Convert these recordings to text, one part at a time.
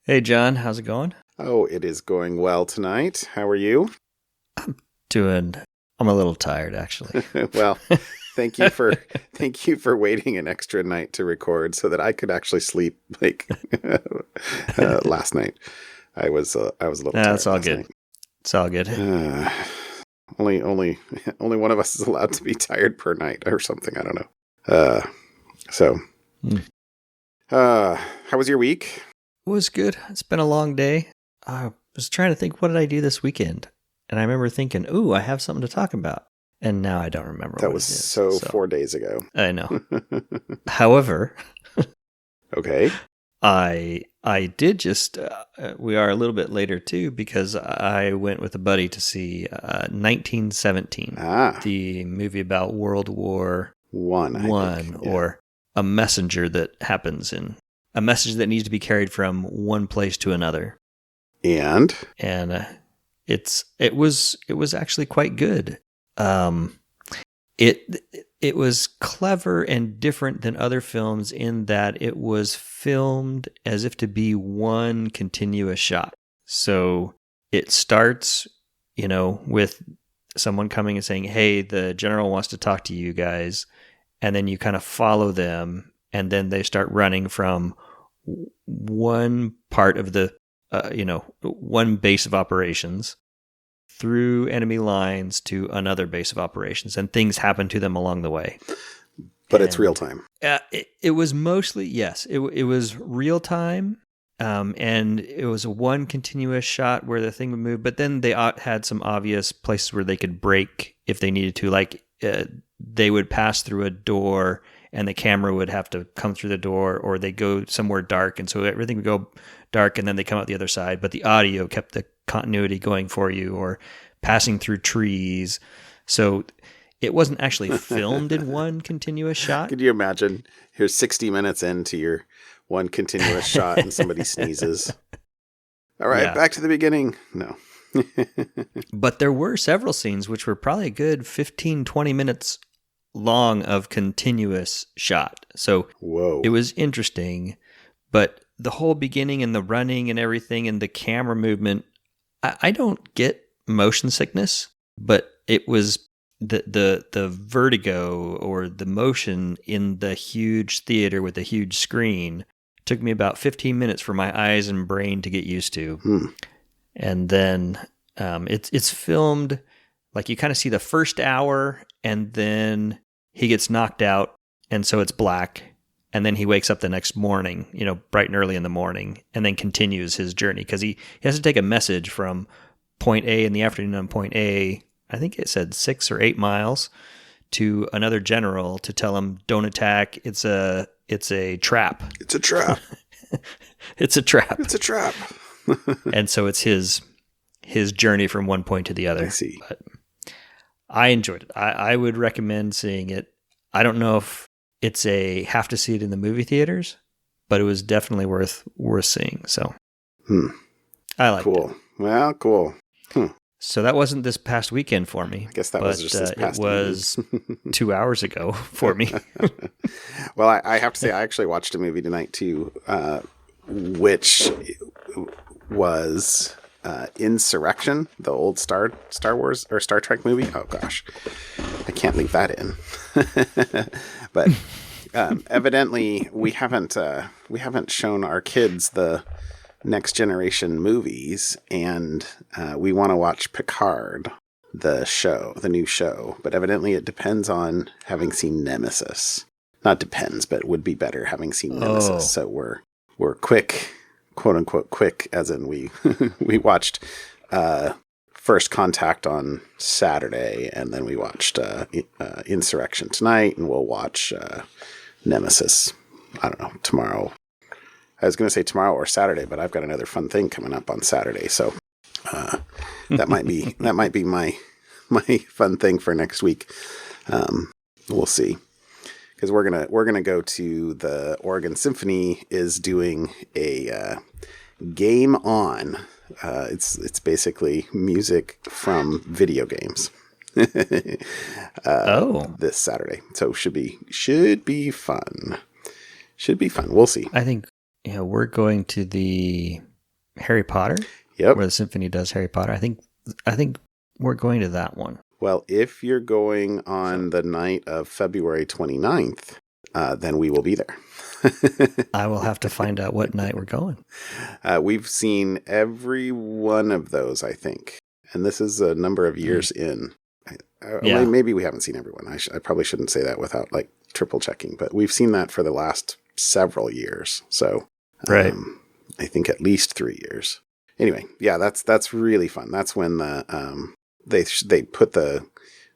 Hey John, how's it going? Oh, it is going well tonight. How are you? Doing. I'm a little tired actually. Well, thank you for thank you for waiting an extra night to record so that I could actually sleep like last night. I was a little Nah, it's tired all last good. night. It's all good. Uh, only one of us is allowed to be tired per night or something. I don't know. So Hmm. how was your week? It was good. It's been a long day. I was trying to think, what did I do this weekend? And I remember thinking, ooh, I have something to talk about. And now I don't remember That what was it is. so 4 days ago. I know. However, Okay. I did just, we are a little bit later too, because I went with a buddy to see 1917, the movie about World War One, I think. or a messenger that happens in a message that needs to be carried from one place to another. And it was actually quite good. It was clever and different than other films in that it was filmed as if to be one continuous shot. So it starts, with someone coming and saying, "Hey, the general wants to talk to you guys," and then you kind of follow them, and then they start running from one part of the, one base of operations through enemy lines to another base of operations, and things happen to them along the way. But it's real time. It was mostly, yes, it was real time, and it was one continuous shot where the thing would move, but then they had some obvious places where they could break if they needed to, like they would pass through a door and the camera would have to come through the door, or they go somewhere dark, and so everything would go dark and then they come out the other side, but the audio kept the continuity going for you, or passing through trees. So it wasn't actually filmed in one continuous shot. Could you imagine? Here's 60 minutes into your one continuous shot and somebody sneezes. All right, Yeah. Back to the beginning. No. But there were several scenes which were probably a good 15, 20 minutes long of continuous shot. So Whoa. It was interesting, but the whole beginning and the running and everything and the camera movement, I don't get motion sickness, but it was the vertigo or the motion in the huge theater with the huge screen took me about 15 minutes for my eyes and brain to get used to. And then it's filmed like you kind of see the first hour, and then he gets knocked out, and so it's black. And then he wakes up the next morning, bright and early in the morning, and then continues his journey because he has to take a message from point A in the afternoon on point A, I think it said 6 or 8 miles, to another general to tell him, don't attack. It's a trap. It's a trap. It's a trap. It's a trap. And so it's his journey from one point to the other. I see. But I enjoyed it. I would recommend seeing it. I don't know if it's a have to see it in the movie theaters, but it was definitely worth seeing. So I liked it. Cool. Well, cool. So that wasn't this past weekend for me. I guess that was just this past It was 2 hours ago for me. Well, I have to say, I actually watched a movie tonight too, which was Insurrection, the old Star Wars or Star Trek movie. Oh gosh, I can't leave that in. But evidently, we haven't shown our kids the Next Generation movies, and we want to watch Picard, the new show. But evidently, it depends on having seen Nemesis. Not depends, but would be better having seen Nemesis. Oh. So we're quick, quote unquote quick, as in we we watched First Contact on Saturday, and then we watched Insurrection tonight, and we'll watch Nemesis, I don't know, tomorrow. I was going to say tomorrow or Saturday, but I've got another fun thing coming up on Saturday, so that might be my fun thing for next week. We'll see, because we're gonna go to the Oregon Symphony is doing a game on. It's basically music from video games. This Saturday, so should be fun. Should be fun. We'll see. I think we're going to the Harry Potter? Yep. Where the symphony does Harry Potter. I think we're going to that one. Well, if you're going on the night of February 29th, then we will be there. I will have to find out what night we're going. We've seen every one of those, I think. And this is a number of years in. Maybe we haven't seen everyone. I probably shouldn't say that without like triple checking, but we've seen that for the last several years. So right. I think at least 3 years. Anyway, yeah, that's really fun. That's when they put the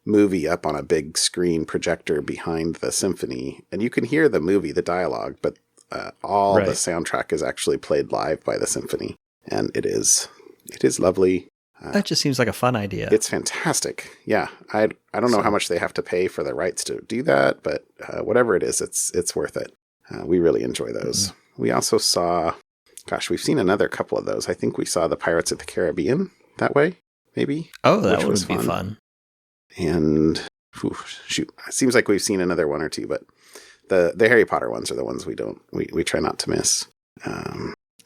movie up on a big screen projector behind the symphony, and you can hear the movie, the dialogue, but all the soundtrack is actually played live by the symphony, and it is lovely. That just seems like a fun idea. It's fantastic. Yeah, I don't know how much they have to pay for the rights to do that, but whatever it is, it's worth it. We really enjoy those. Mm-hmm. We also saw, we've seen another couple of those. I think we saw the Pirates of the Caribbean that way, maybe. Oh, that would be fun. And it seems like we've seen another one or two, but the Harry Potter ones are the ones we try not to miss.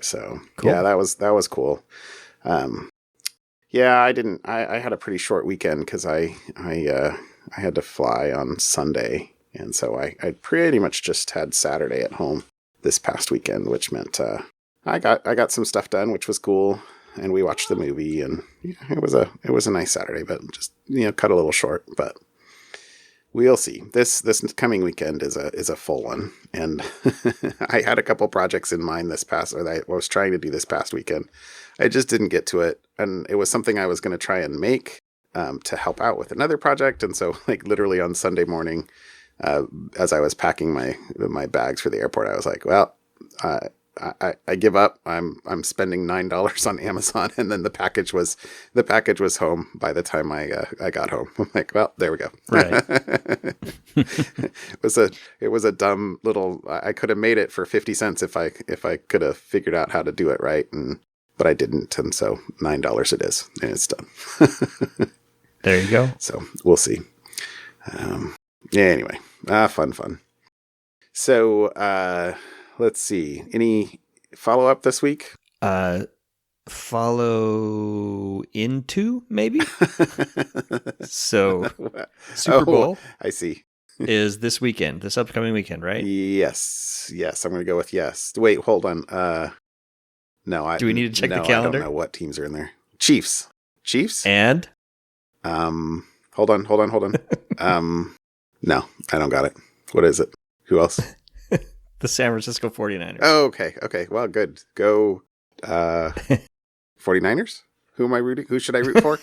So cool. Yeah, that was cool. Yeah, I had a pretty short weekend because I had to fly on Sunday, and so I pretty much just had Saturday at home this past weekend, which meant I got some stuff done, which was cool. And we watched the movie, and it was a nice Saturday, but just cut a little short. But we'll see. This coming weekend is a full one, and I had a couple projects in mind I was trying to do this past weekend. I just didn't get to it, and it was something I was going to try and make to help out with another project. And so, like literally on Sunday morning, as I was packing my bags for the airport, I was like, well. I give up. I'm spending $9 on Amazon, and then the package was home by the time I got home. I'm like, well, there we go. Right. It was a dumb little. I could have made it for 50 cents if I could have figured out how to do it right, but I didn't, and so $9 it is, and it's done. There you go. So we'll see. Yeah. Anyway, fun. So. Let's see. Any follow-up this week? Follow into, maybe? So, Super Bowl. I see. Is this weekend, this upcoming weekend, right? Yes. I'm going to go with yes. Wait, hold on. No. Do we need to check the calendar? I don't know what teams are in there. Chiefs? And? Hold on. No, I don't got it. What is it? Who else? The San Francisco 49ers. Oh, okay. Well, good. Go 49ers? Who am I rooting? Who should I root for?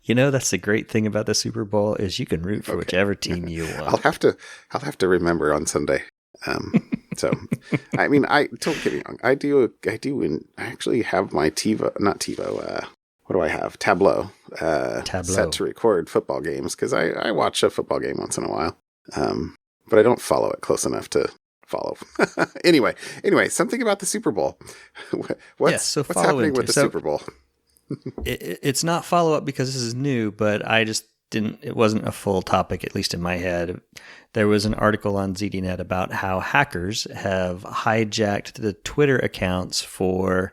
That's the great thing about the Super Bowl is you can root for whichever team you want. I'll have to remember on Sunday. So, I mean, don't get me wrong. I actually have my not TiVo. What do I have? Tableau. Set to record football games because I watch a football game once in a while. But I don't follow it close enough to follow. Anyway, something about the Super Bowl. What's happening with the Super Bowl? It's not follow-up because this is new, but it wasn't a full topic, at least in my head. There was an article on ZDNet about how hackers have hijacked the Twitter accounts for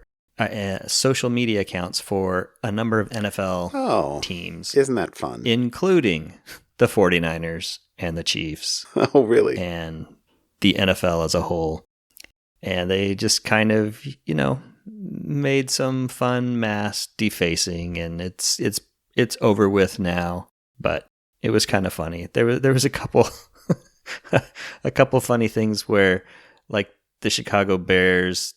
social media accounts for a number of NFL teams. Isn't that fun? Including the 49ers and the Chiefs. Oh, really? And the NFL as a whole. And they just kind of, made some fun mass defacing, and it's over with now, but it was kind of funny. There was a couple funny things where, like, the Chicago Bears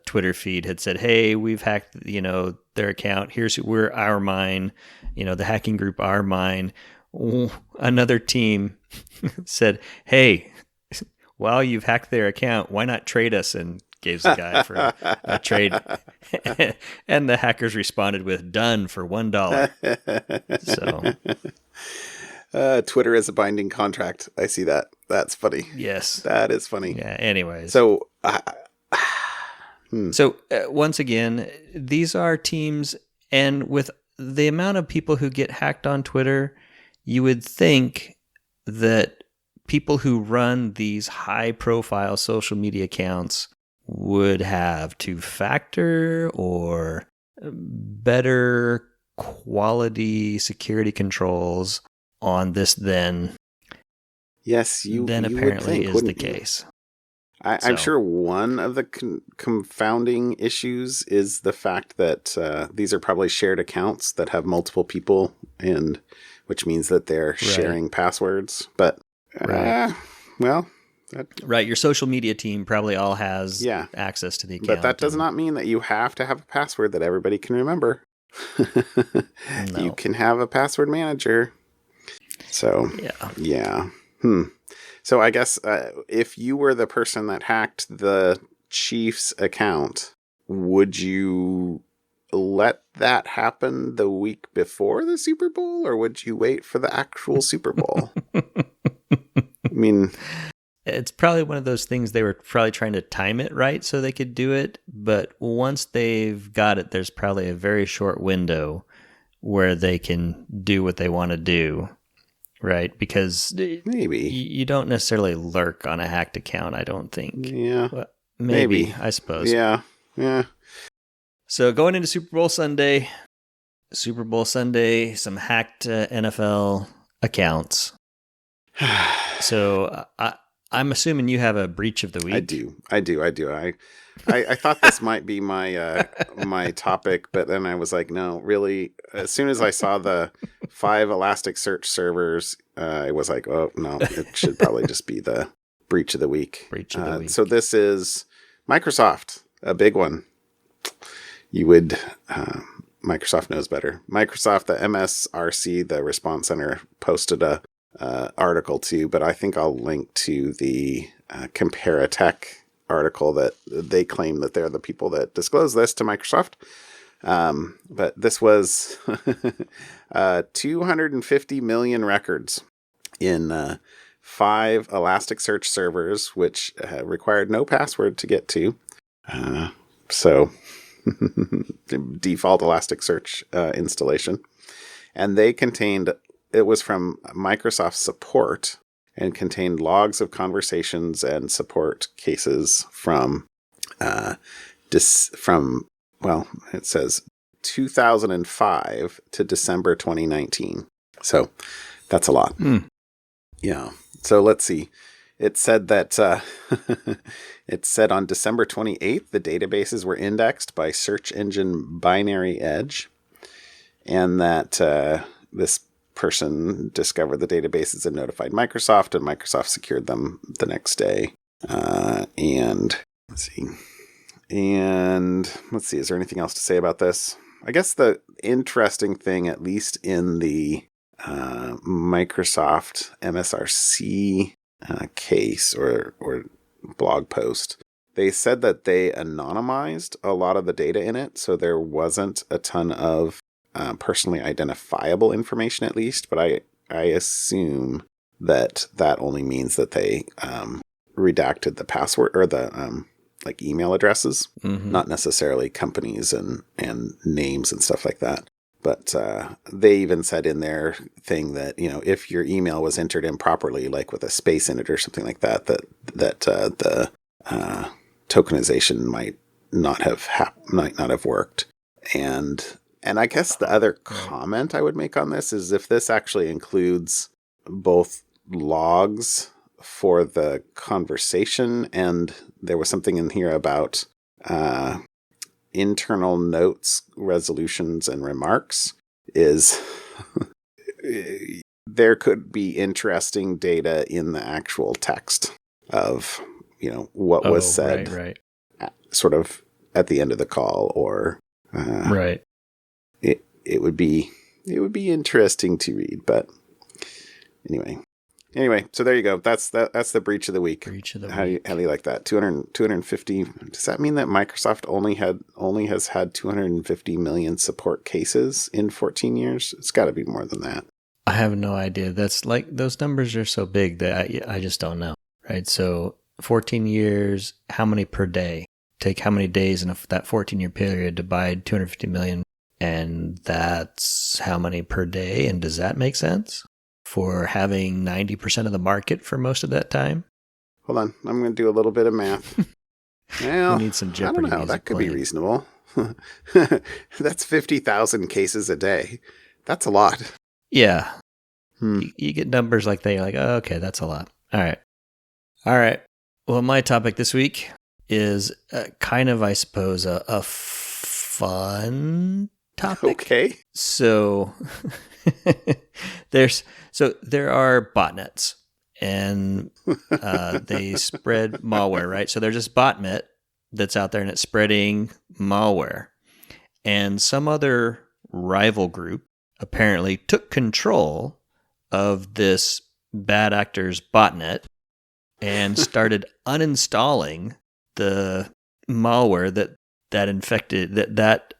Twitter feed had said, "Hey, we've hacked, their account. Here's we're our mine, the hacking group our mine." Another team said, "Hey, while you've hacked their account, why not trade us?" And gave the guy for a trade. And the hackers responded with "done" for $1. So, Twitter is a binding contract. I see that. That's funny. Yes, that is funny. Yeah. Anyways, so. So once again, these are teams, and with the amount of people who get hacked on Twitter, you would think that people who run these high-profile social media accounts would have two-factor or better quality security controls on this than Yes, you apparently would think, is the wouldn't you? case. I'm sure one of the confounding issues is the fact that these are probably shared accounts that have multiple people, and which means that they're sharing passwords. But well, right, your social media team probably all has access to the account. But that does not mean that you have to have a password that everybody can remember. No. You can have a password manager. So yeah. So I guess if you were the person that hacked the Chiefs account, would you let that happen the week before the Super Bowl, or would you wait for the actual Super Bowl? I mean, it's probably one of those things they were probably trying to time it right so they could do it. But once they've got it, there's probably a very short window where they can do what they want to do. Right, because maybe you don't necessarily lurk on a hacked account, I don't think. Yeah, well, maybe, I suppose. Yeah. So going into Super Bowl Sunday, some hacked NFL accounts. So I'm assuming you have a breach of the week. I do. I thought this might be my my topic, but then I was like, no, really. As soon as I saw the 5 Elasticsearch servers, I was like, oh no, it should probably just be the breach of the week. So this is Microsoft, a big one. You would Microsoft knows better. Microsoft, the MSRC, the Response Center, posted a article too, but I think I'll link to the Comparatech article that they claim that they're the people that disclose this to Microsoft. But this was 250 million records in 5 Elasticsearch servers, which required no password to get to. So default Elasticsearch installation. And they contained, it was from Microsoft support, and contained logs of conversations and support cases from it says 2005 to December 2019. So that's a lot. Yeah. So let's see. It said that it said on December 28th, the databases were indexed by search engine Binary Edge, and that this person discovered the databases and notified Microsoft, and Microsoft secured them the next day. And let's see, is there anything else to say about this? I guess the interesting thing, at least in the Microsoft MSRC case or blog post, they said that they anonymized a lot of the data in it, so there wasn't a ton of personally identifiable information, at least, but I assume that only means that they redacted the password or the like email addresses, not necessarily companies and names and stuff like that. But they even said in their thing that, you know, if your email was entered improperly, like with a space in it or something like that, the tokenization might not have worked. And I guess the other comment I would make on this is if this actually includes both logs for the conversation, and there was something in here about internal notes, resolutions, and remarks, is there could be interesting data in the actual text of, you know, what was said right. Sort of at the end of the call, or right. It would be interesting to read, but anyway, so there you go. That's the breach of the week. How do you like that? 250. Does that mean that Microsoft only has had 250 million support cases in 14 years? It's got to be more than that. I have no idea. That's like, those numbers are so big that I just don't know. Right. So 14 years, how many per day? Take how many days in that 14-year period, divide 250 million. And that's how many per day? And does that make sense for having 90% of the market for most of that time? Hold on. I'm going to do a little bit of math. Well, We need some I Jeopardy don't know. music That could be playing. reasonable. That's 50,000 cases a day. That's a lot. Yeah. Hmm. You get numbers like that, you're like, oh, okay, that's a lot. All right. All right. Well, my topic this week is kind of, I suppose, a fun topic. Okay. So there are botnets, and they spread malware, right? So there's this botnet that's out there, and it's spreading malware. And some other rival group apparently took control of this bad actor's botnet and started uninstalling the malware that infected that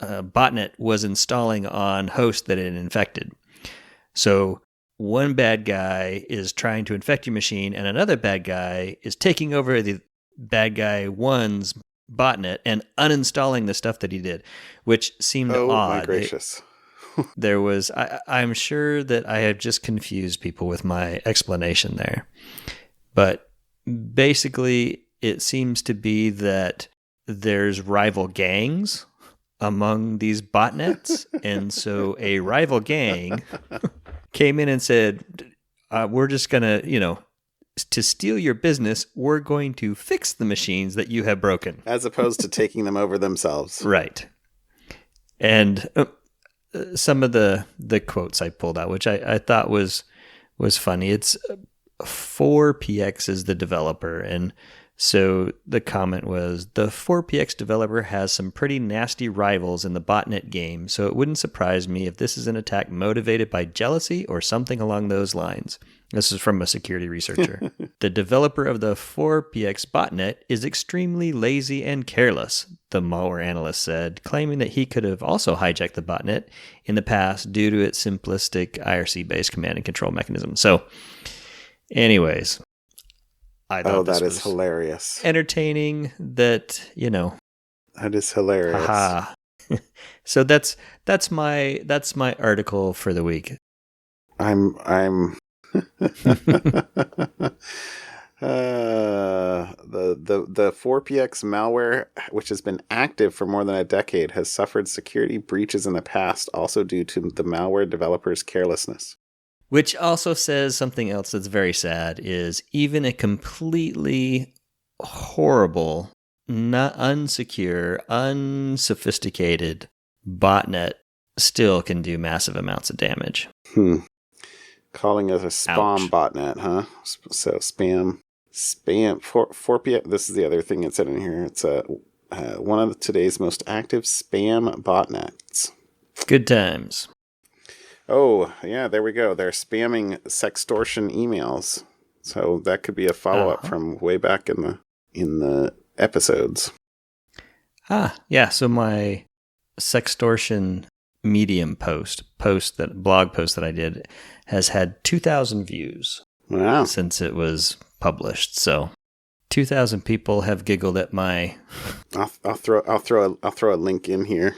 botnet was installing on hosts that it infected. So one bad guy is trying to infect your machine, and another bad guy is taking over the bad guy one's botnet and uninstalling the stuff that he did, which seemed Oh, odd. my gracious. There was, I'm sure that I have just confused people with my explanation there. But basically, it seems to be that there's rival gangs among these botnets. And so a rival gang came in and said, we're just going to, to steal your business, we're going to fix the machines that you have broken. As opposed to taking them over themselves. Right. And some of the quotes I pulled out, which I thought was funny. It's 4PX is the developer, and so the comment was, the 4PX developer has some pretty nasty rivals in the botnet game, so it wouldn't surprise me if this is an attack motivated by jealousy or something along those lines. This is from a security researcher. The developer of the 4PX botnet is extremely lazy and careless, the malware analyst said, claiming that he could have also hijacked the botnet in the past due to its simplistic IRC-based command and control mechanism. So, anyways, I thought that is hilarious. Entertaining that, That is hilarious. Haha. So that's my article for the week. I'm the 4PX malware, which has been active for more than a decade, has suffered security breaches in the past, also due to the malware developer's carelessness. Which also says something else that's very sad, is even a completely horrible, not unsecure, unsophisticated botnet still can do massive amounts of damage. Calling it a spam botnet, huh? So spam, 4PX. This is the other thing it said in here. It's one of today's most active spam botnets. Good times. Oh, yeah, there we go. They're spamming sextortion emails. So that could be a follow-up from way back in the episodes. Yeah. So my Sextortion Medium blog post that I did has had 2,000 views. Wow. Since it was published. So 2,000 people have giggled at my... I'll throw a link in here.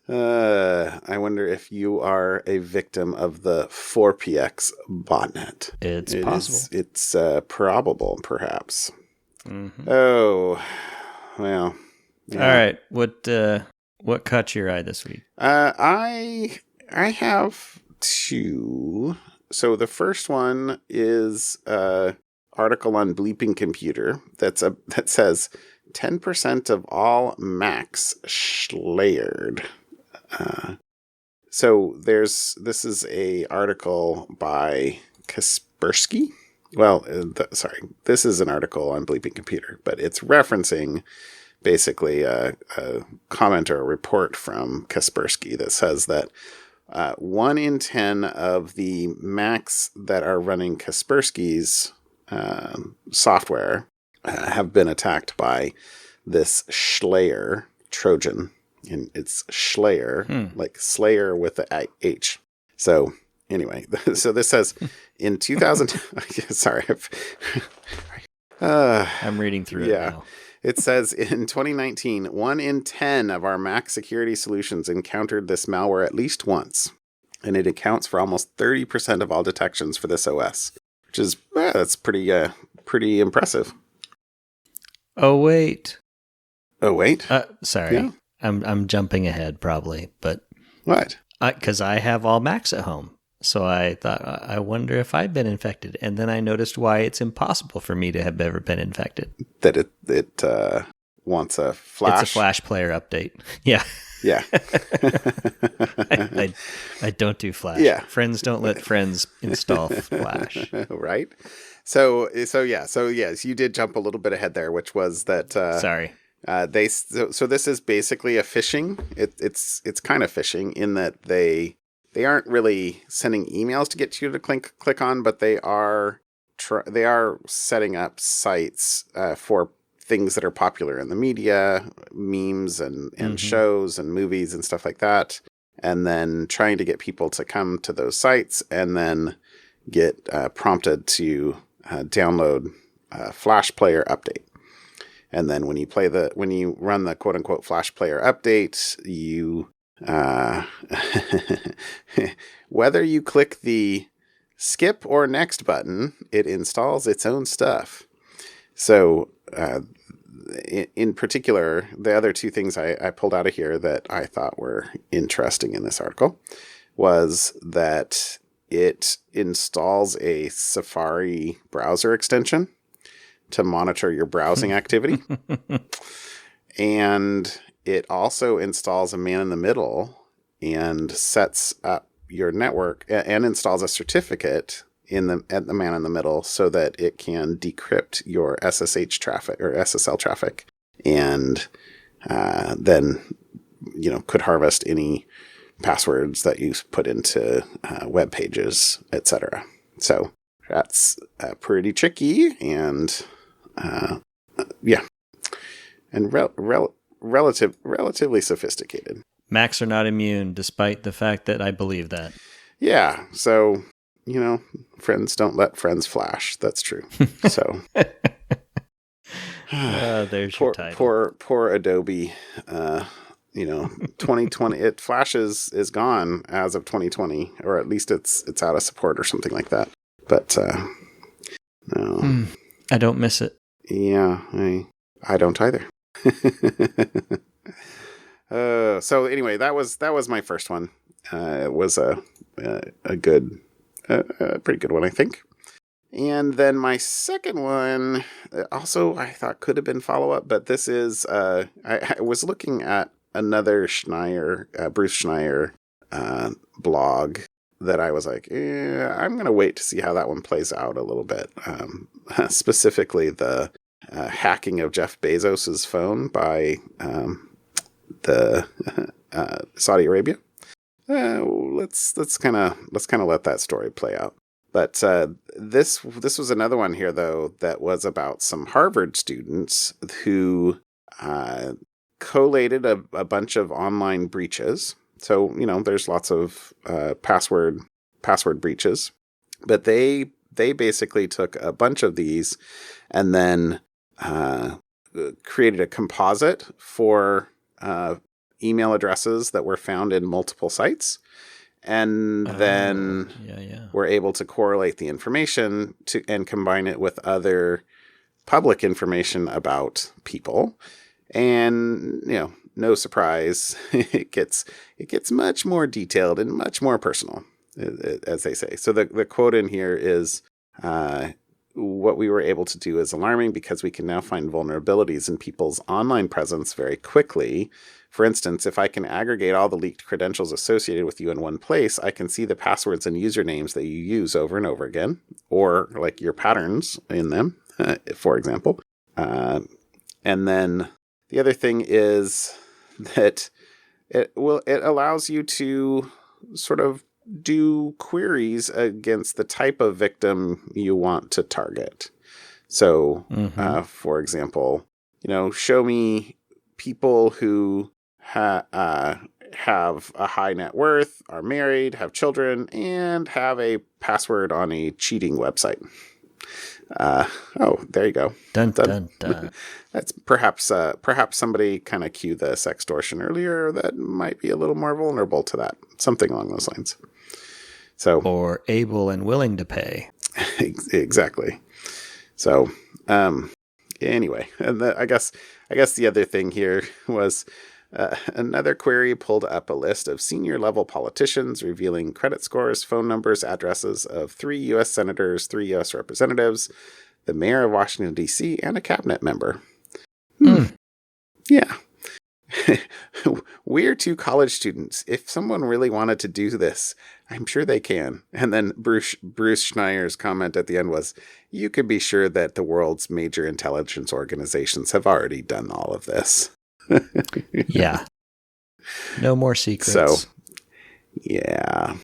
I wonder if you are a victim of the 4PX botnet. It's possible. It's probable, perhaps. Mm-hmm. Oh, well. Yeah. All right. What caught your eye this week? I have two. So the first one is an article on Bleeping Computer that says 10% of all Macs Shlayered. So this is a article by Kaspersky. Well, this is an article on Bleeping Computer, but it's referencing basically a comment or a report from Kaspersky that says that 1 in 10 of the Macs that are running Kaspersky's software have been attacked by this Shlayer Trojan. And it's Shlayer, like Slayer with the H. So anyway, so this says in 2000. Sorry, I'm reading through it now. It says in 2019, 1 in 10 of our Mac security solutions encountered this malware at least once, and it accounts for almost 30% of all detections for this OS, which is that's pretty pretty impressive. Oh, wait. Sorry. Yeah. I'm jumping ahead probably, but what? Because I have all Macs at home. So I thought, I wonder if I've been infected. And then I noticed why it's impossible for me to have ever been infected. That it wants a Flash? It's a Flash player update. Yeah. Yeah. I don't do Flash. Yeah. Friends don't let friends install Flash. Right. So yes, you did jump a little bit ahead there, which was that. Sorry. So this is basically a phishing. It's kind of phishing in that they aren't really sending emails to get you to click on, but they are setting up sites for things that are popular in the media, memes and shows and movies and stuff like that, and then trying to get people to come to those sites and then get prompted to download Flash Player Update. And then when you run the quote unquote Flash Player Update, you whether you click the skip or next button, it installs its own stuff. So in particular, the other two things I pulled out of here that I thought were interesting in this article was that it installs a Safari browser extension to monitor your browsing activity. And it also installs a man-in-the-middle and sets up your network and installs a certificate at the man-in-the-middle so that it can decrypt your SSH traffic or SSL traffic, and then could harvest any passwords that you put into web pages, etc. So that's pretty tricky and and relatively sophisticated. Macs are not immune, despite the fact that I believe that. Yeah, so friends don't let friends flash. That's true. So there's your title. Poor Adobe. 2020. Flash is gone as of 2020, or at least it's out of support or something like that. But no, I don't miss it. Yeah, I don't either. So anyway, that was my first one. It was a good, pretty good one, I think. And then my second one, also I thought could have been follow up, but this is I was looking at another Bruce Schneier blog that I was like, I'm going to wait to see how that one plays out a little bit. Specifically, the hacking of Jeff Bezos's phone by the Saudi Arabia. Let's kind of let that story play out. But this was another one here, though, that was about some Harvard students who collated a bunch of online breaches. So, there's lots of password breaches, but they basically took a bunch of these and then created a composite for email addresses that were found in multiple sites, and then were able to correlate the information and combine it with other public information about people. And, no surprise, it gets much more detailed and much more personal, as they say. So the quote in here is, what we were able to do is alarming because we can now find vulnerabilities in people's online presence very quickly. For instance, if I can aggregate all the leaked credentials associated with you in one place, I can see the passwords and usernames that you use over and over again, or like your patterns in them, for example. And then the other thing is that it allows you to sort of do queries against the type of victim you want to target. So, for example, show me people who have a high net worth, are married, have children, and have a password on a cheating website. There you go. Dun, dun, dun. That's perhaps somebody kind of cued the sextortion earlier that might be a little more vulnerable to that. Something along those lines. So, or able and willing to pay. Exactly. So, anyway, and I guess the other thing here was another query pulled up a list of senior level politicians revealing credit scores, phone numbers, addresses of 3 U.S. senators, 3 U.S. representatives, the mayor of Washington, D.C., and a cabinet member. Yeah. We're 2 college students. If someone really wanted to do this, I'm sure they can. And then Bruce Schneier's comment at the end was, you can be sure that the world's major intelligence organizations have already done all of this. Yeah. No more secrets. So, yeah.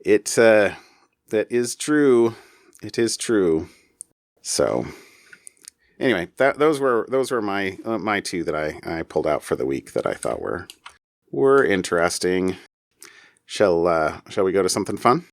That is true. It is true. So, anyway, those were my 2 that I pulled out for the week that I thought were interesting. Shall we go to something fun?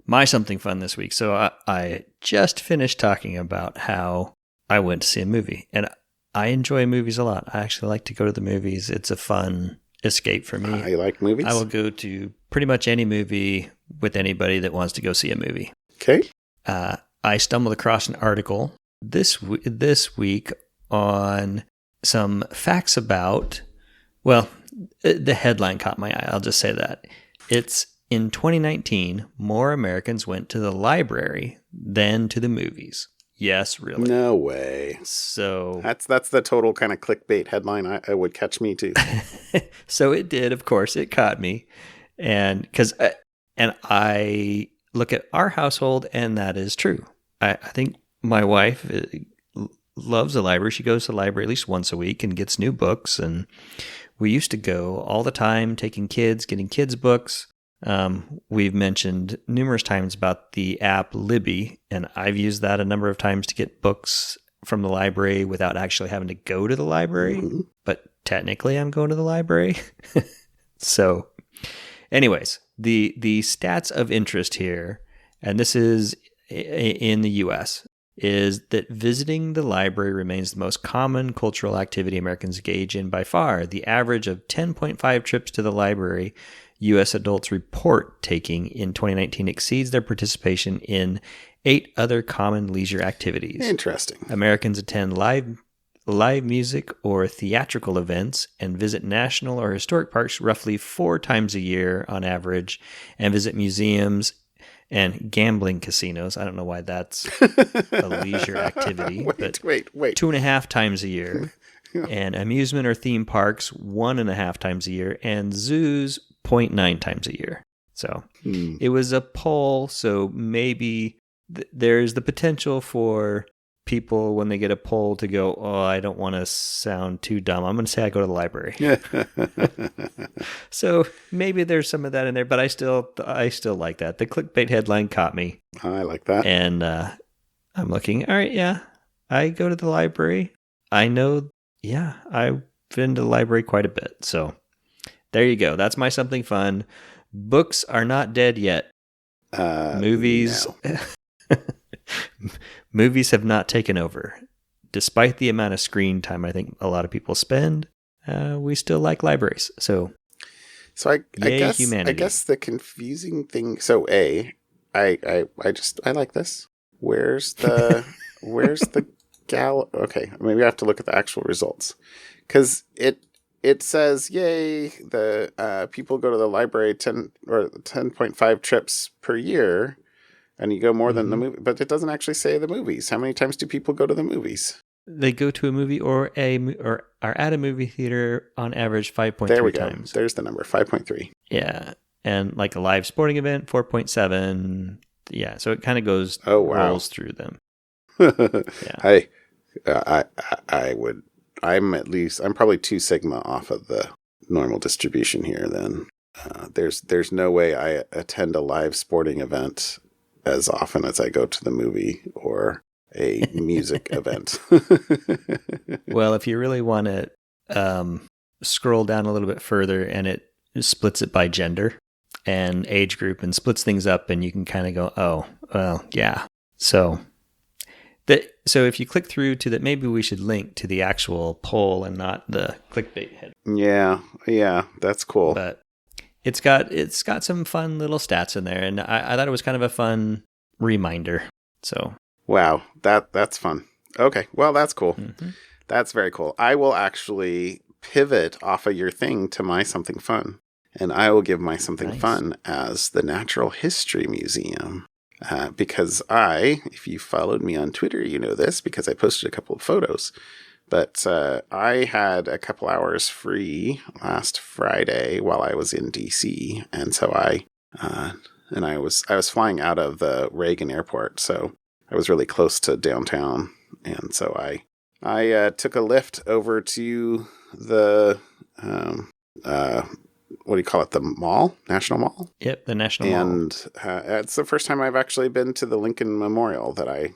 My something fun this week. So I just finished talking about how I went to see a movie, and I enjoy movies a lot. I actually like to go to the movies. It's a fun escape for me. I like movies. I will go to pretty much any movie with anybody that wants to go see a movie. Okay. I stumbled across an article this week on some facts about, well, the headline caught my eye. I'll just say that. It's in 2019, more Americans went to the library than to the movies. Yes, really. No way. So that's the total kind of clickbait headline I would catch me too. So it did, of course, it caught me. And I look at our household, and that is true. I think my wife loves the library. She goes to the library at least once a week and gets new books. And we used to go all the time, getting kids books. We've mentioned numerous times about the app Libby, and I've used that a number of times to get books from the library without actually having to go to the library. Mm-hmm. But technically, I'm going to the library. So, anyways, the stats of interest here, and this is in the U.S., is that visiting the library remains the most common cultural activity Americans engage in by far. The average of 10.5 trips to the library U.S. adults report taking in 2019 exceeds their participation in 8 other common leisure activities. Interesting. Americans attend live music or theatrical events and visit national or historic parks roughly 4 times a year on average, and visit museums and gambling casinos. I don't know why that's a leisure activity. Wait. 2.5 times a year. And amusement or theme parks 1.5 times a year, and zoos 0.9 times a year. So It was a poll, so maybe there's the potential for people when they get a poll to go, oh, I don't want to sound too dumb. I'm going to say I go to the library. So maybe there's some of that in there, but I still like that. The clickbait headline caught me. I like that. And I'm looking, all right, yeah, I go to the library. I know, yeah, I've been to the library quite a bit. So there you go. That's my something fun. Books are not dead yet. Movies. No. Movies have not taken over. Despite the amount of screen time I think a lot of people spend, we still like libraries. So I guess the confusing thing. So I like this. Where's the gal? Okay, maybe I have to look at the actual results, because it says, yay, the people go to the library 10.5 trips per year. And you go more than the movie, but it doesn't actually say the movies. How many times do people go to the movies? They go to a movie or are at a movie theater on average 5.3 there we times. Go. There's the number, 5.3. Yeah, and like a live sporting event, 4.7. Yeah, so it kind of goes rolls through them. Yeah. I'm probably 2 sigma off of the normal distribution here. Then there's no way I attend a live sporting event as often as I go to the movie or a music event. Well, if you really want to scroll down a little bit further, and it splits it by gender and age group and splits things up, and you can kind of go, oh, well, yeah. So if you click through to that, maybe we should link to the actual poll and not the clickbait head. Yeah, that's cool. But it's got some fun little stats in there, and I thought it was kind of a fun reminder. So Wow, that's fun. Okay, well, that's cool. Mm-hmm. That's very cool. I will actually pivot off of your thing to my something fun. And I will give my something fun as the Natural History Museum. Because if you followed me on Twitter, you know this, because I posted a couple of photos. But I had a couple hours free last Friday while I was in DC. And so I was flying out of the Reagan airport. So I was really close to downtown. And so I took a lift over to the, what do you call it? The mall? National Mall? Yep, the National Mall. And it's the first time I've actually been to the Lincoln Memorial that I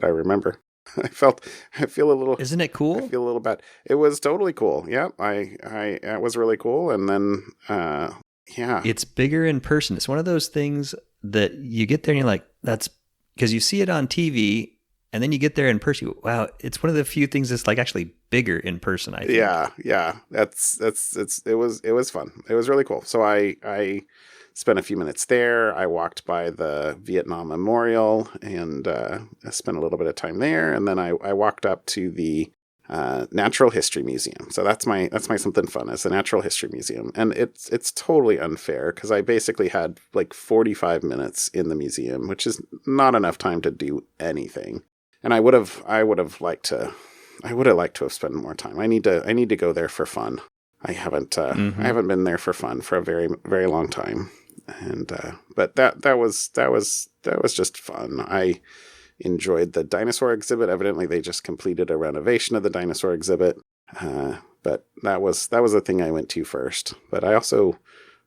remember. I feel a little... Isn't it cool? I feel a little bad. It was totally cool. Yep, it was really cool. And then, yeah. It's bigger in person. It's one of those things that you get there and you're like, that's... Because you see it on TV, and then you get there in person. You go, wow, it's one of the few things that's like actually bigger in person, I think. Yeah. It was fun. It was really cool. So I spent a few minutes there. I walked by the Vietnam Memorial and I spent a little bit of time there. And then I walked up to the Natural History Museum. So that's my something fun, is the Natural History Museum. And it's totally unfair because I basically had like 45 minutes in the museum, which is not enough time to do anything. And I would have liked to have spent more time. I need to go there for fun. I haven't been there for fun for a very, very long time. And but that was just fun. I enjoyed the dinosaur exhibit. Evidently they just completed a renovation of the dinosaur exhibit. But that was the thing I went to first. But I also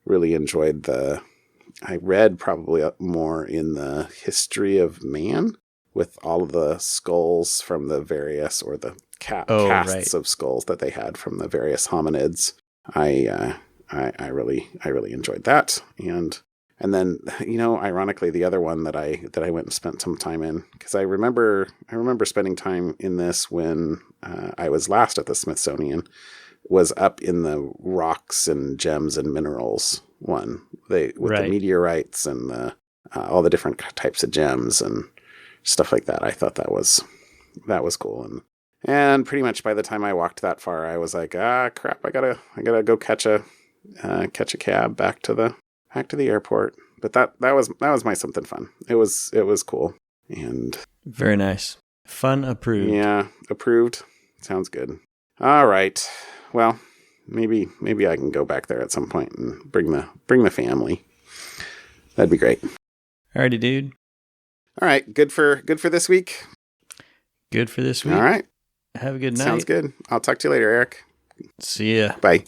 really enjoyed I read probably more in the history of man, with all of the skulls from the various, or the casts of skulls that they had from the various hominids. I really enjoyed that. And then, ironically, the other one that I went and spent some time in, because I remember spending time in this when I was last at the Smithsonian, was up in the rocks and gems and minerals one, the meteorites and all the different types of gems and stuff like that. I thought that was cool. And pretty much by the time I walked that far, I was like, crap, I gotta go catch a cab back to the airport. But that was my something fun. It was cool. And very nice. Fun approved. Yeah, approved. Sounds good. All right. Well, maybe I can go back there at some point and bring the family. That'd be great. Alrighty, dude. All right, good for this week. Good for this week. All right. Have a good night. Sounds good. I'll talk to you later, Eric. See ya. Bye.